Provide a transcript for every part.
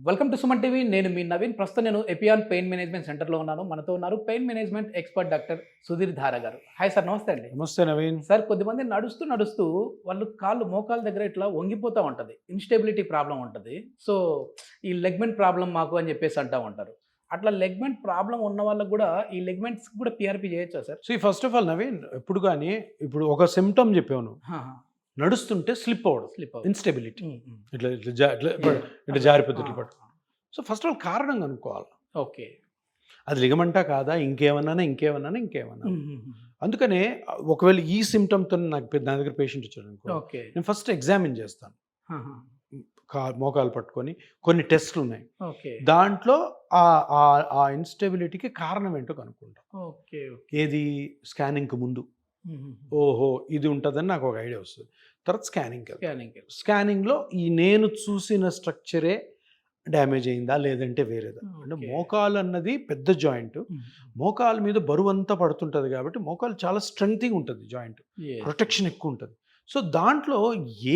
Welcome to Suman TV. నేను మీ నవీన్. ప్రస్తుతం నేను ఎపియాన్ పెయిన్ మేనేజ్మెంట్ సెంటర్లో ఉన్నాను. మనతో ఉన్నారు pain management expert doctor Sudheer Dhara గారు. హాయ్ సార్, నమస్తే అండి. నమస్తే నవీన్. సార్, కొద్దిమంది నడుస్తూ వాళ్ళు మోకాళ్ళ దగ్గర ఇట్లా వంగిపోతూ ఉంటుంది, ఇన్స్టెబిలిటీ ప్రాబ్లం ఉంటుంది. సో ఈ లెగ్మెంట్ ప్రాబ్లం మాకు అని చెప్పేసి అంటూ ఉంటారు. అట్లా లెగ్మెంట్ ప్రాబ్లం ఉన్న వాళ్ళకు కూడా ఈ లెగ్మెంట్స్ కూడా పిఆర్పి చేయొచ్చా sir? So first of all Naveen, ఎప్పుడు కానీ ఇప్పుడు ఒక సిమ్టమ్ చెప్పాను, నడుస్తుంటే స్లిప్ అవ్వడం, ఇన్స్టెబిలిటీ, ఇట్లా ఇట్లా జారిపోతుంది. సో ఫస్ట్ ఆఫ్ ఆల్ కారణం కనుక్కోవాలి. ఓకే, అది లిగమెంటా కాదా, ఇంకేమన్నా. అందుకనే ఒకవేళ ఈ సిమ్టమ్తో నా దగ్గర పేషెంట్ వచ్చాడు అనుకో, నేను ఫస్ట్ ఎగ్జామిన్ చేస్తాను. మోకాలు పట్టుకొని కొన్ని టెస్ట్లు ఉన్నాయి, దాంట్లో ఆ ఇన్స్టెబిలిటీకి కారణం ఏంటో కనుక్కుంటాం. ఏది స్కానింగ్కి ముందు ఓహో ఇది ఉంటుందని నాకు ఒక ఐడియా వస్తుంది. తర్వాత స్కానింగ్లో ఈ నేను చూసిన స్ట్రక్చరే డ్యామేజ్ అయిందా లేదంటే వేరేదా. అంటే మోకాలు అన్నది పెద్ద జాయింట్, మోకాలు మీద బరువు అంతా పడుతుంటుంది కాబట్టి మోకాలు చాలా స్ట్రెంగ్త్గా ఉంటుంది, జాయింట్ ప్రొటెక్షన్ ఎక్కువ ఉంటుంది. సో దాంట్లో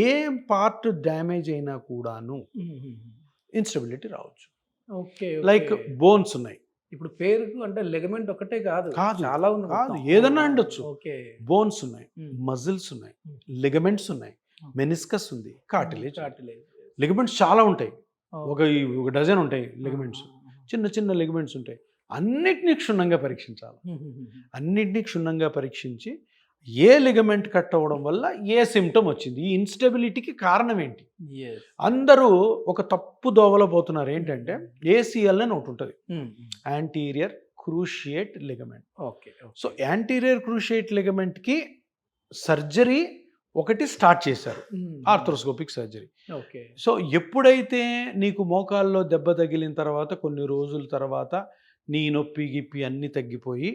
ఏ పార్ట్ డ్యామేజ్ అయినా కూడాను ఇన్స్టెబిలిటీ రావచ్చు. లైక్ బోన్స్ ఉన్నాయి, ఇప్పుడు పేరుకు అంటే లెగమెంట్ ఒకటే కాదు, చాలా కాదు, ఏదన్నా ఉండొచ్చు. బోన్స్ ఉన్నాయి, మజిల్స్ ఉన్నాయి, లిగమెంట్స్ ఉన్నాయి, మెనిస్కస్ ఉంది, కార్టిలేజ్. లిగమెంట్స్ చాలా ఉంటాయి, ఒక డజన్ ఉంటాయి లిగమెంట్స్, చిన్న చిన్న లిగమెంట్స్ ఉంటాయి. అన్నిటినీ క్షుణ్ణంగా పరీక్షించాలి. అన్నిటినీ క్షుణ్ణంగా పరీక్షించి ఏ లిగమెంట్ కట్ అవ్వడం వల్ల ఏ సిమ్టమ్ వచ్చింది, ఈ ఇన్స్టెబిలిటీకి కారణం ఏంటి. అందరూ ఒక తప్పు దోవలో పోతున్నారు. ఏంటంటే ఏసీఎల్ అని ఒకటి ఉంటుంది, anterior cruciate ligament. So anterior cruciate లిగమెంట్కి సర్జరీ ఒకటి స్టార్ట్ చేశారు, ఆర్థ్రోస్కోపిక్ సర్జరీ. సో ఎప్పుడైతే నీకు మోకాల్లో దెబ్బ తగిలిన తర్వాత కొన్ని రోజుల తర్వాత నీ నొప్పి గిప్పి అన్నీ తగ్గిపోయి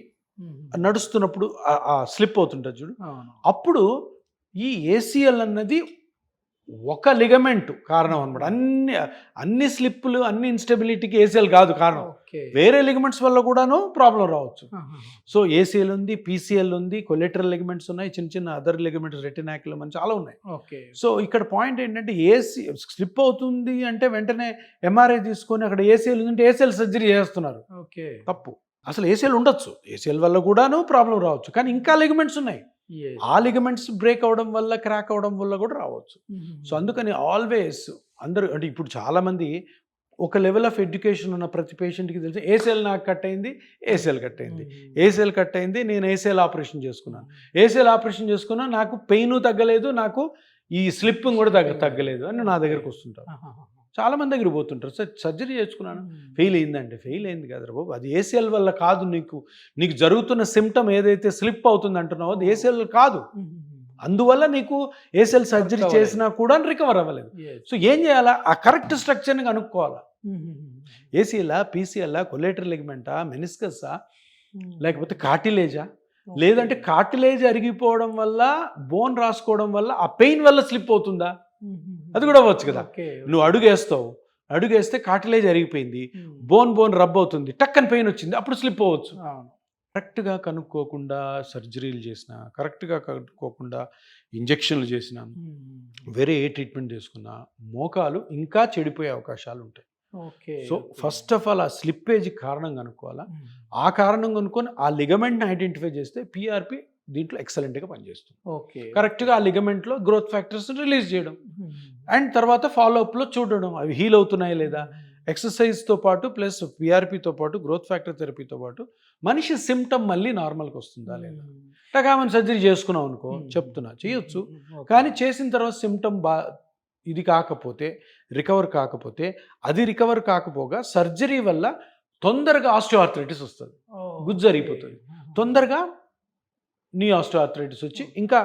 నడుస్తున్నప్పుడు స్లిప్ అవుతుంటుంది చూడు, అప్పుడు ఈ ఏసీఎల్ అన్నది ఒక లిగమెంట్ కారణం అనమాట. అన్ని స్లిప్పులు అన్ని ఇన్స్టెబిలిటీకి ఏసీఎల్ కాదు కారణం, వేరే లిగమెంట్స్ వల్ల కూడాను ప్రాబ్లం రావచ్చు. సో ఏసీఎల్ ఉంది, పీసీఎల్ ఉంది, కొలెటరల్ లిగమెంట్స్ ఉన్నాయి, చిన్న చిన్న అదర్ లిగమెంట్స్, రెటినాక్యులం అని చాలా ఉన్నాయి. సో ఇక్కడ పాయింట్ ఏంటంటే ఏసీ స్లిప్ అవుతుంది అంటే వెంటనే ఎంఆర్ఐ తీసుకొని అక్కడ ఏసీఎల్ ఉందంటే ఏసీఎల్ సర్జరీ చేస్తున్నారు. తప్పు. అసలు ఏసీఎల్ ఉండొచ్చు, ఏసీఎల్ వల్ల కూడాను ప్రాబ్లం రావచ్చు, కానీ ఇంకా లిగమెంట్స్ ఉన్నాయి, ఆ లిగమెంట్స్ బ్రేక్ అవడం వల్ల క్రాక్ అవడం వల్ల కూడా రావచ్చు. సో అందుకని ఆల్వేస్ అందరూ అంటే ఇప్పుడు చాలామంది ఒక లెవెల్ ఆఫ్ ఎడ్యుకేషన్ ఉన్న ప్రతి పేషెంట్కి తెలిసి ఏసీఎల్ నాకు కట్ అయింది, ఏసీఎల్ కట్ అయింది, నేను ఏసీఎల్ ఆపరేషన్ చేసుకున్నాను, నాకు పెయిన్ తగ్గలేదు, నాకు ఈ స్లిప్పింగ్ కూడా తగ్గలేదు అని నా దగ్గరకు వస్తుంటారు. చాలామంది దగ్గర పోతుంటారు, సార్ సర్జరీ చేసుకున్నాను, ఫెయిల్ అయింది కదరా బాబు, అది ఏసీఎల్ వల్ల కాదు, నీకు జరుగుతున్న సిమ్టమ్ ఏదైతే స్లిప్ అవుతుంది అంటున్నావో అది ఏసీఎల్ కాదు, అందువల్ల నీకు ఏసీఎల్ సర్జరీ చేసినా కూడా రికవర్ అవ్వలేదు. సో ఏం చేయాలా, ఆ కరెక్ట్ స్ట్రక్చర్ని కనుక్కోవాలా. ఏసీఎల్లా, పీసీఎల్లా, కొలేటరల్ లిగమెంటా, మెనిస్కస్సా, లేకపోతే కార్టిలేజా, లేదంటే కార్టిలేజ్ అరిగిపోవడం వల్ల బోన్ రాసుకోవడం వల్ల ఆ పెయిన్ వల్ల స్లిప్ అవుతుందా, అది కూడా అవ్వచ్చు కదా. నువ్వు అడుగేస్తే కార్టిలేజ్ అరిగిపోయింది, బోన్ రబ్ అవుతుంది, టక్కని పెయిన్ వచ్చింది, అప్పుడు స్లిప్ అవ్వచ్చు. కరెక్ట్గా కనుక్కోకుండా సర్జరీలు చేసినా, కరెక్ట్గా కనుక్కోకుండా ఇంజెక్షన్లు చేసినా, వేరే ఏ ట్రీట్మెంట్ చేసుకున్నా మోకాలు ఇంకా చెడిపోయే అవకాశాలు ఉంటాయి. సో ఫస్ట్ ఆఫ్ ఆల్ ఆ స్లిప్పేజ్ కారణం కనుక్కోవాలా. ఆ కారణం కనుక్కొని ఆ లిగమెంట్ని ఐడెంటిఫై చేస్తే పిఆర్పి దీంట్లో ఎక్సలెంట్గా పనిచేస్తుంది. కరెక్ట్గా ఆ లిగమెంట్లో గ్రోత్ ఫ్యాక్టర్స్ రిలీజ్ చేయడం, అండ్ తర్వాత ఫాలోఅప్లో చూడడం అవి హీల్ అవుతున్నాయా లేదా, ఎక్సర్సైజ్తో పాటు ప్లస్ పిఆర్పితో పాటు గ్రోత్ ఫ్యాక్టర్ థెరపీతో పాటు మనిషి సిమ్టమ్ మళ్ళీ నార్మల్కి వస్తుందా లేదా. టకామని సర్జరీ చేసుకున్నాం అనుకో, చెప్తున్నా చేయొచ్చు, కానీ చేసిన తర్వాత సిమ్టమ్ ఇది కాకపోతే, రికవర్ కాకపోగా సర్జరీ వల్ల తొందరగా ఆస్టియోఆర్థరైటిస్ వస్తుంది, గుజ్జు జరిగిపోతుంది, తొందరగా నీ ఆస్టియోఆర్థరైటిస్ వచ్చి ఇంకా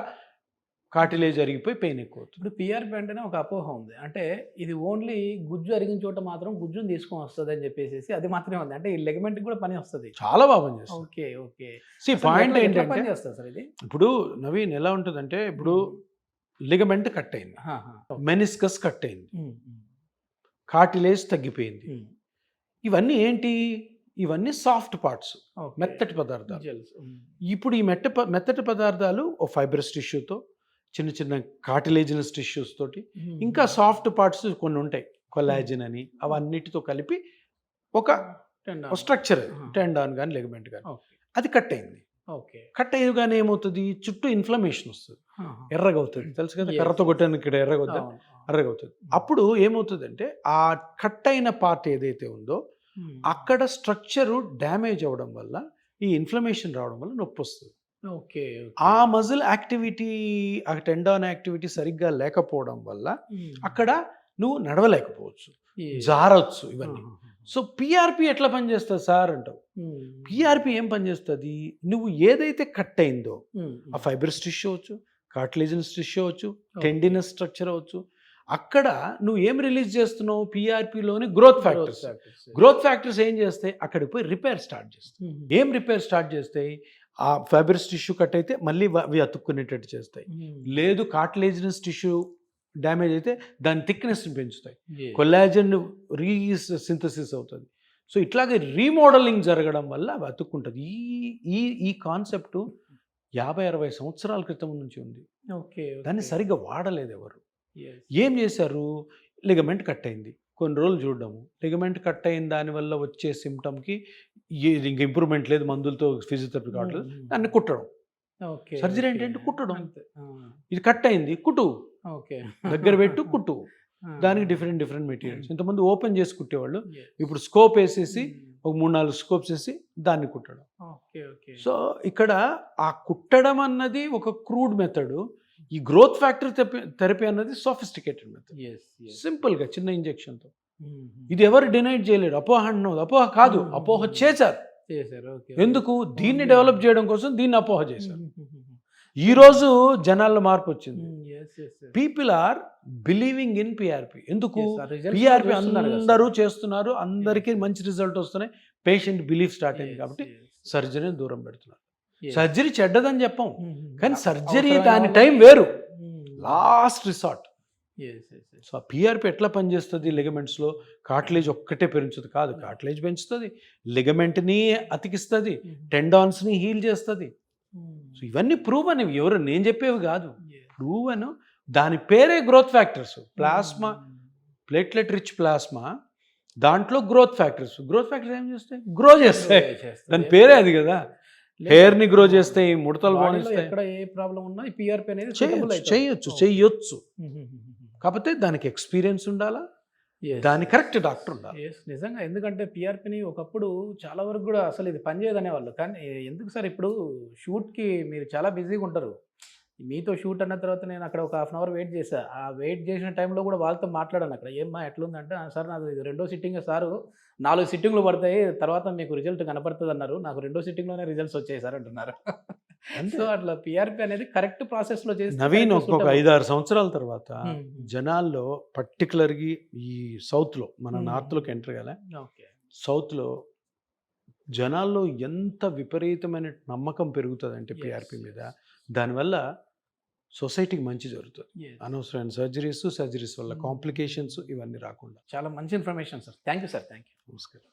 కార్టిలేజ్ అరిగిపోయి పెయిన్ ఎక్కువ అవుతుంది. ఇప్పుడు పిఆర్పి అంటేనే ఒక అపోహ ఉంది, అంటే ఇది ఓన్లీ గుజ్జు అరిగిన చోట మాత్రం గుజ్జును తీసుకొని వస్తుంది అని చెప్పేసి అది మాత్రమే ఉంది, అంటే ఈ లెగమెంట్ కూడా పని వస్తుంది. చాలా బాగా పనిచేస్తుంది. పాయింట్ ఏంటంటే సార్ ఇది ఇప్పుడు నవీన్ ఎలా ఉంటుందంటే, ఇప్పుడు లిగమెంట్ కట్ అయింది, మెనిస్కస్ కట్ అయింది, కార్టిలేజ్ తగ్గిపోయింది, ఇవన్నీ ఏంటి, ఇవన్నీ సాఫ్ట్ పార్ట్స్, మెత్తటి పదార్థాలు. ఇప్పుడు ఈ మెత్తటి పదార్థాలు ఓ ఫైబ్రస్ టిష్యూతో, చిన్న చిన్న కార్టిలేజినస్ టిష్యూస్ తోటి, ఇంకా సాఫ్ట్ పార్ట్స్ కొన్ని ఉంటాయి, కొలాజిన్ అని అవన్నిటితో కలిపి ఒక స్ట్రక్చర్ టెండాన్ కానీ లెగమెంట్ కానీ అది కట్ అయింది. ఓకే. కట్ అయ్యగానే ఏమవుతుంది, చుట్టూ ఇన్ఫ్లమేషన్ వస్తుంది, ఎర్రగా అవుతుంది. తెలుసు కదా, కర్రతో కొట్టాను ఇక్కడ ఎర్రగా అవుతుంది, ఎర్రగా అవుతుంది. అప్పుడు ఏమవుతుందంటే ఆ కట్ అయిన పార్ట్ ఏదైతే ఉందో అక్కడ స్ట్రక్చరు డ్యామేజ్ అవ్వడం వల్ల ఈ ఇన్ఫ్లమేషన్ రావడం వల్ల నొప్పి వస్తుంది. ఓకే. ఆ మజిల్ యాక్టివిటీ, ఆ టెండాన్ యాక్టివిటీ సరిగ్గా లేకపోవడం వల్ల అక్కడ నువ్వు నడవలేకపోవచ్చు, జారవచ్చు ఇవన్నీ. సో పిఆర్పి ఎట్లా పనిచేస్తుంది సార్ అంటావు. పిఆర్పి ఏం పనిచేస్తుంది, నువ్వు ఏదైతే కట్ అయిందో ఆ ఫైబ్రస్ టిష్యూ అవచ్చు, కార్టిలేజినస్ టిష్యూ అవచ్చు, టెండినస్ స్ట్రక్చర్ అవచ్చు, అక్కడ నువ్వు ఏం రిలీజ్ చేస్తున్నావు, పిఆర్పిలోని గ్రోత్ ఫ్యాక్టర్స్. గ్రోత్ ఫ్యాక్టర్స్ ఏం చేస్తాయి, అక్కడికి పోయి రిపేర్ స్టార్ట్ చేస్తాయి. ఏం రిపేర్ స్టార్ట్ చేస్తాయి, ఆ ఫైబ్రస్ టిష్యూ కట్ అయితే మళ్ళీ అవి అతుక్కునేటట్టు చేస్తాయి. లేదు కార్టిలేజినస్ టిష్యూ డ్యామేజ్ అయితే దాని థిక్నెస్ని పెంచుతాయి, కొల్లాజన్ రీసింథసిస్ అవుతుంది. సో ఇట్లాగే రీమోడలింగ్ జరగడం వల్ల అవి అతుక్కుంటుంది. ఈ కాన్సెప్ట్ 50-60 సంవత్సరాల క్రితం నుంచి ఉంది. దాన్ని సరిగ్గా వాడలేదు ఎవరు. ఏం చేశారు, లిగమెంట్ కట్ అయింది, కొన్ని రోజులు చూడడము, లిగమెంట్ కట్ అయిన దానివల్ల వచ్చే సిమ్టమ్కి ఇంక ఇంప్రూవ్మెంట్ లేదు, మందులతో ఫిజియోథెరపీ కావట్లేదు, దాన్ని కుట్టడం. సర్జరీ ఏంటంటే కుట్టడం. ఇది కట్ అయింది, కుట్టు, దగ్గర పెట్టు, కుట్టు. దానికి డిఫరెంట్ మెటీరియల్స్. ఇంతమంది ఓపెన్ చేసి కుట్టేవాళ్ళు, ఇప్పుడు స్కోప్ వేసేసి ఒక 3-4 స్కోప్స్ వేసి దాన్ని కుట్టడం. సో ఇక్కడ ఆ కుట్టడం అన్నది ఒక క్రూడ్ మెథడ్. ఈ గ్రోత్ ఫ్యాక్టర్ థెరపీ అన్నది సోఫిస్టికేటెడ్ మెథడ్. సింపుల్గా చిన్న ఇంజెక్షన్తో. ఇది ఎవరు డినైట్ చేయలేరు. అపోహ అన్నది అపోహ కాదు, అపోహ చేశారు. ఎందుకు, దీన్ని డెవలప్ చేయడం కోసం దీన్ని అపోహ చేశారు. ఈరోజు జనాల్లో మార్పు వచ్చింది. People are believing in PRP. ఎందుకు, పిఆర్పి అందరూ చేస్తున్నారు, అందరికీ మంచి రిజల్ట్ వస్తున్నాయి, పేషెంట్ బిలీఫ్ స్టార్ట్ అయింది కాబట్టి సర్జరీని దూరం పెడుతున్నారు. సర్జరీ చెడ్డదని చెప్పాం, కానీ సర్జరీ దాని టైం వేరు, లాస్ట్ రిసార్ట్. సో పిఆర్పి ఎట్లా పనిచేస్తుంది, లిగమెంట్స్లో కార్టిలేజ్ ఒక్కటే పెంచుతుంది కాదు, కార్టిలేజ్ పెంచుతుంది, లిగమెంట్ని అతికిస్తుంది, టెండాన్స్ని హీల్ చేస్తుంది. సో ఇవన్నీ ప్రూవ్ అనేవి, ఎవరు నేను చెప్పేవి కాదు, ప్రూవ్ అను. దాని పేరే growth factors. Plasma, platelet rich plasma, దాంట్లో గ్రోత్ ఫ్యాక్టర్స్. గ్రోత్ ఫ్యాక్టర్స్ ఏం చేస్తాయి, గ్రో చేస్తాయి. దాని పేరే అది కదా. హెయిర్ని గ్రో చేస్తాయి, ముడతలు బాగుంటాయి. ఎక్కడ ఏ ప్రాబ్లం ఉన్నా ఈ పిఆర్పి అనేది చెయ్యొచ్చు. కాకపోతే దానికి ఎక్స్పీరియన్స్ ఉండాలా, దాని కరెక్ట్ డాక్టర్ ఉండాలి. నిజంగా. ఎందుకంటే పిఆర్పిని ఒకప్పుడు చాలా వరకు కూడా అసలు ఇది పనిచేయదనే వాళ్ళు. కానీ ఎందుకు సార్, ఇప్పుడు షూట్కి మీరు చాలా బిజీగా ఉంటారు, మీతో షూట్ అన్న తర్వాత నేను అక్కడ ఒక 1/2 అవర్ వెయిట్ చేశా. ఆ వెయిట్ చేసిన టైంలో కూడా వాళ్ళతో మాట్లాడాను. అక్కడ ఏమ్మా ఎట్లుందంటే, సార్ నాది ఇది 2వ సిట్టింగ్ సారు, 4 సిట్టింగ్లు పడతాయి, తర్వాత మీకు రిజల్ట్ కనపడుతుంది అన్నారు, నాకు 2వ సిట్టింగ్లోనే రిజల్ట్స్ వచ్చాయి సార్ అంటున్నారు. సో అట్లా పిఆర్పి అనేది కరెక్ట్ ప్రాసెస్లో చేసి నవీన్ ఒక 5-6 సంవత్సరాల తర్వాత జనాల్లో, పర్టికులర్గా ఈ సౌత్లో, మన నార్త్లోకి ఎంటర్ కదా, సౌత్లో జనాల్లో ఎంత విపరీతమైన నమ్మకం పెరుగుతుందంటే పిఆర్పి మీద, దానివల్ల సొసైటీకి మంచి జరుగుతుంది. అనవసరమైన సర్జరీస్ వల్ల కాంప్లికేషన్స్ ఇవన్నీ రాకుండా. చాలా మంచి information sir. Thank you sir. Thank you. నమస్కారం.